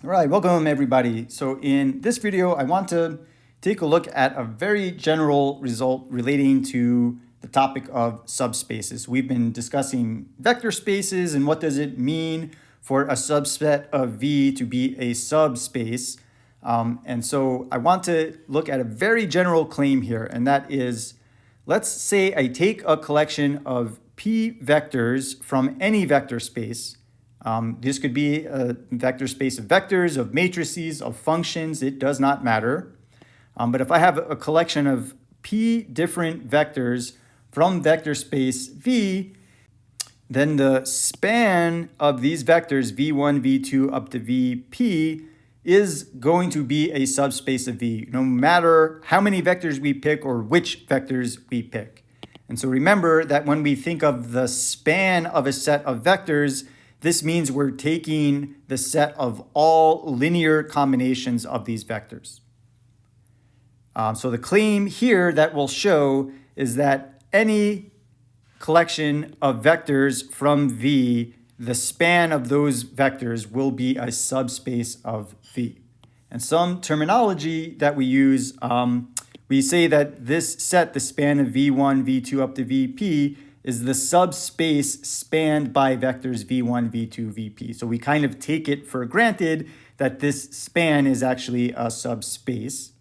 All right, welcome everybody. So in this video, I want to take a look at a very general result relating to the topic of subspaces. We've been discussing vector spaces and what does it mean for a subset of V to be a subspace. And so I want to look at a very general claim here, and that is, let's say I take a collection of P vectors from any vector space. This could be a vector space of vectors, of matrices, of functions. It does not matter. But if I have a collection of P different vectors from vector space V, then the span of these vectors, V1, V2, up to Vp, is going to be a subspace of V, no matter how many vectors we pick or which vectors we pick. And so remember that when we think of the span of a set of vectors, this means we're taking the set of all linear combinations of these vectors. So the claim here that we'll show is that any collection of vectors from V, the span of those vectors will be a subspace of V. And some terminology that we use, we say that this set, the span of V1, V2 up to Vp, is the subspace spanned by vectors V1, V2, Vp. So we kind of take it for granted that this span is actually a subspace.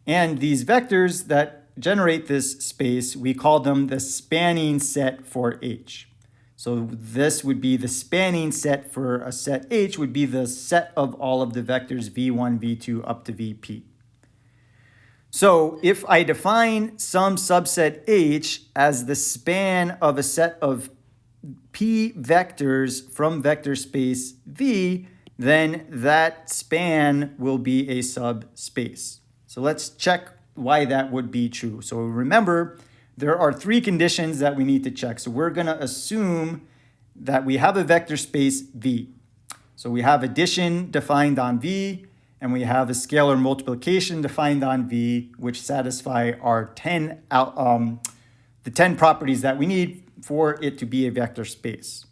And these vectors that generate this space, we call them the spanning set for H. So this would be the spanning set for a set H would be the set of all of the vectors V1, V2 up to Vp. So if I define some subset H as the span of a set of P vectors from vector space V, then that span will be a subspace. So let's check why that would be true. So remember, there are three conditions that we need to check. So we're going to assume that we have a vector space V. So we have addition defined on V, and we have a scalar multiplication defined on V, which satisfy our 10 properties that we need for it to be a vector space.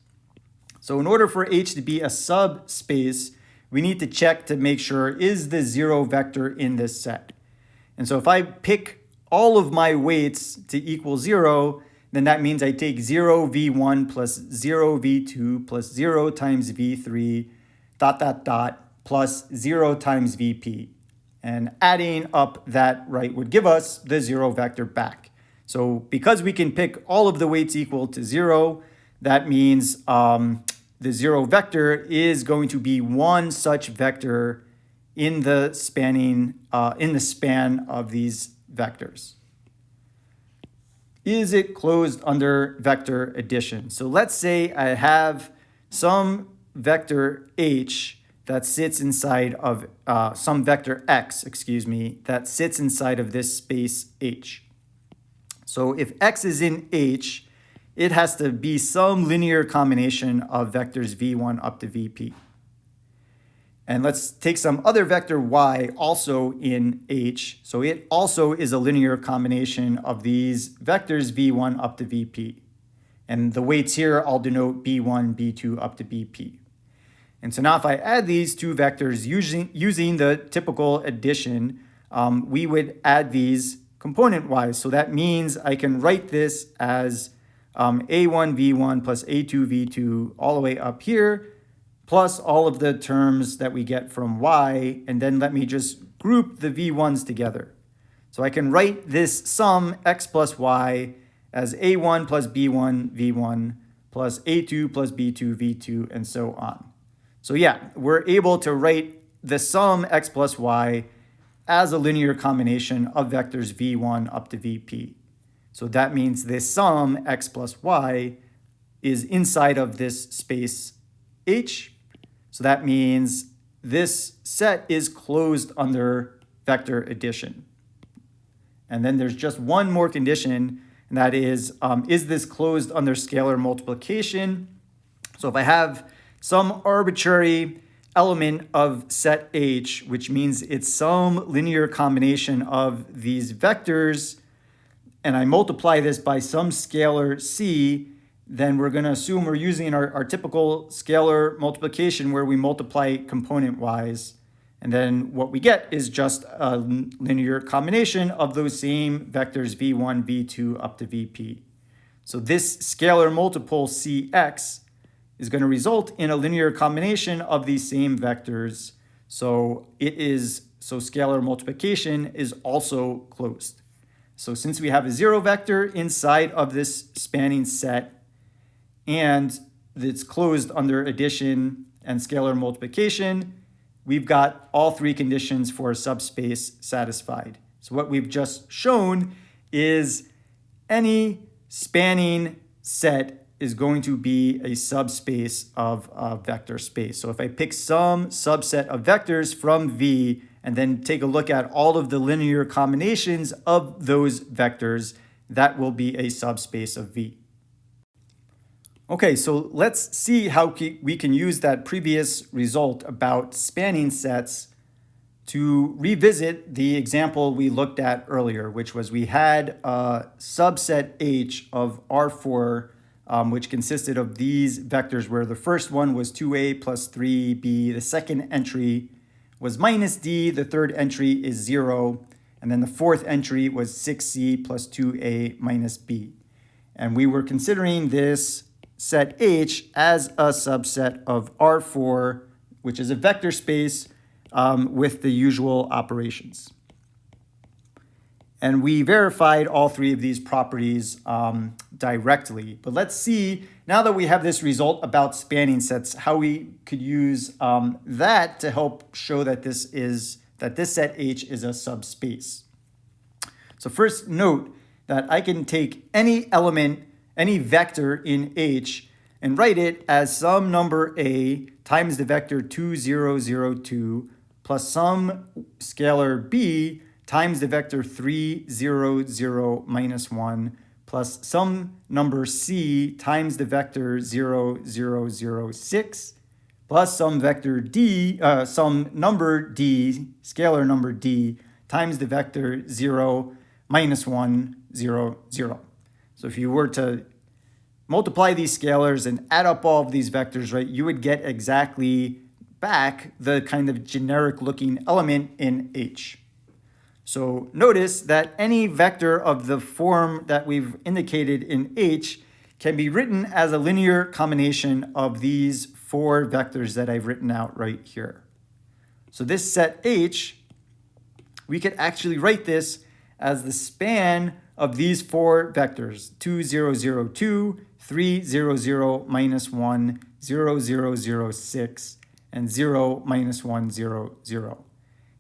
So in order for H to be a subspace, we need to check to make sure, is the zero vector in this set? And so if I pick all of my weights to equal 0, then that means I take 0 V1 plus 0 V2 plus 0 times V3, plus 0 times Vp. And adding up that, right, would give us the zero vector back. So because we can pick all of the weights equal to 0, that means the zero vector is going to be one such vector in the span of these vectors. Is it closed under vector addition? So let's say I have some vector H that sits inside of some vector X, that sits inside of this space H. So if X is in H, it has to be some linear combination of vectors V1 up to Vp. And let's take some other vector Y also in H. So it also is a linear combination of these vectors V1 up to Vp. And the weights here I'll denote B1, B2 up to Bp. And so now if I add these two vectors using the typical addition, we would add these component-wise. So that means I can write this as A1 V1 plus A2 V2 all the way up here, plus all of the terms that we get from Y, and then let me just group the V1s together. So I can write this sum X plus Y as A1 plus B1 V1 plus A2 plus B2 V2, and so on. So yeah, we're able to write the sum X plus Y as a linear combination of vectors V1 up to Vp. So that means this sum X plus Y is inside of this space H. So that means this set is closed under vector addition. And then there's just one more condition, and that is this closed under scalar multiplication? So if I have some arbitrary element of set H, which means it's some linear combination of these vectors, and I multiply this by some scalar C, then we're going to assume we're using our typical scalar multiplication where we multiply component-wise. And then what we get is just a linear combination of those same vectors v1, v2, up to vp. So this scalar multiple cx is going to result in a linear combination of these same vectors. So scalar multiplication is also closed. So since we have a zero vector inside of this spanning set, and it's closed under addition and scalar multiplication, we've got all three conditions for a subspace satisfied. So what we've just shown is any spanning set is going to be a subspace of a vector space. So if I pick some subset of vectors from V and then take a look at all of the linear combinations of those vectors, that will be a subspace of V. Okay, so let's see how we can use that previous result about spanning sets to revisit the example we looked at earlier, which was we had a subset H of R4, which consisted of these vectors where the first one was 2a plus 3b, the second entry was minus d, the third entry is 0, and then the fourth entry was 6c plus 2a minus b. And we were considering this set H as a subset of R4, which is a vector space with the usual operations. And we verified all three of these properties directly. But let's see, now that we have this result about spanning sets, how we could use that to help show that this set H is a subspace. So first note that I can take any element, any vector in H, and write it as some number A times the vector 2, 0, 0, 2, plus some scalar B times the vector 3, 0, 0, minus 1, plus some number C times the vector 0, 0, 0, 6, plus some vector D, some number D, scalar number D, times the vector 0, minus 1, 0, 0. So if you were to multiply these scalars and add up all of these vectors, right, you would get exactly back the kind of generic looking element in H. So notice that any vector of the form that we've indicated in H can be written as a linear combination of these four vectors that I've written out right here. So this set H, we could actually write this as the span of these four vectors, 2, 0, 0, 2, 3, 0, 0, minus 1, 0, 0, 0, 6, and 0, minus 1, 0, 0.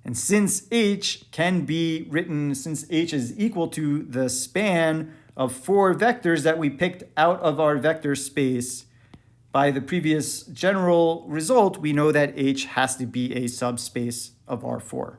And since H can be written, since H is equal to the span of four vectors that we picked out of our vector space, by the previous general result, we know that H has to be a subspace of R4.